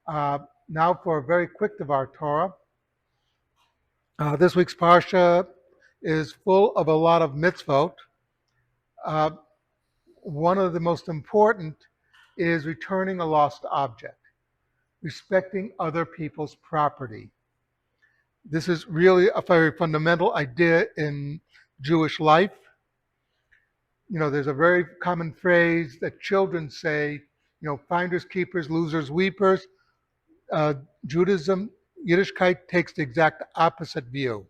Uh, Now for a very quick Devar Torah. This week's Parsha is full of a lot of mitzvot. Uh, One of the most important is returning a lost object, respecting other people's property. This is really a very fundamental idea in Jewish life. There's a very common phrase that children say, finders, keepers, losers, weepers. Uh, Judaism, Yiddishkeit takes the exact opposite view.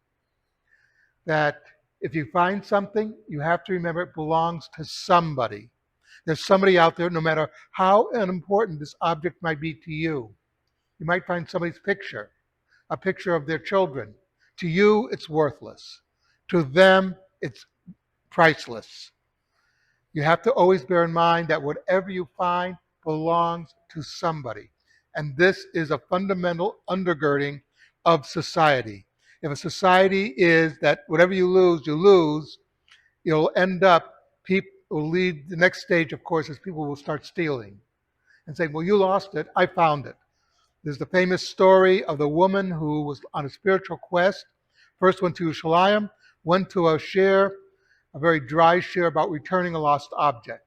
That if you find something, you have to remember it belongs to somebody. There's somebody out there, no matter how unimportant this object might be to you. You might find somebody's picture, a picture of their children. To you, it's worthless. To them, it's priceless. You have to always bear in mind that whatever you find belongs to somebody. And this is a fundamental undergirding of society. If a society is that whatever you lose, you'll end up, people will lead, the next stage, of course, is people will start stealing and saying, well, you lost it, I found it. There's the famous story of the woman who was on a spiritual quest, first went to Yerushalayim, went to a shir, a very dry shir about returning a lost object.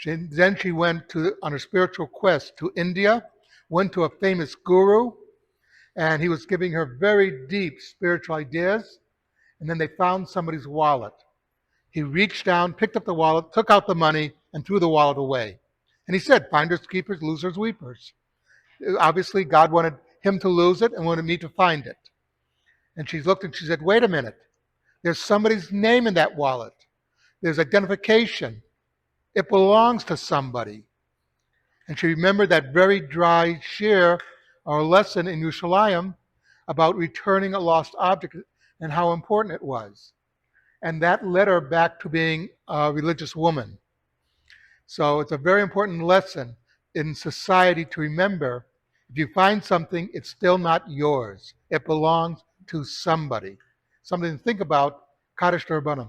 Then she went on a spiritual quest to India, went to a famous guru, and he was giving her very deep spiritual ideas, and then they found somebody's wallet. He reached down, picked up the wallet, took out the money, and threw the wallet away. And he said, finders, keepers, losers, weepers. Obviously, God wanted him to lose it and wanted me to find it. And she looked and she said, wait a minute. There's somebody's name in that wallet. There's identification. It belongs to somebody. And she remembered that very dry shir, or lesson in Yerushalayim, about returning a lost object and how important it was. And that led her back to being a religious woman. So it's a very important lesson in society to remember, if you find something, it's still not yours. It belongs to somebody. Something to think about. Kaddish Rabbanim.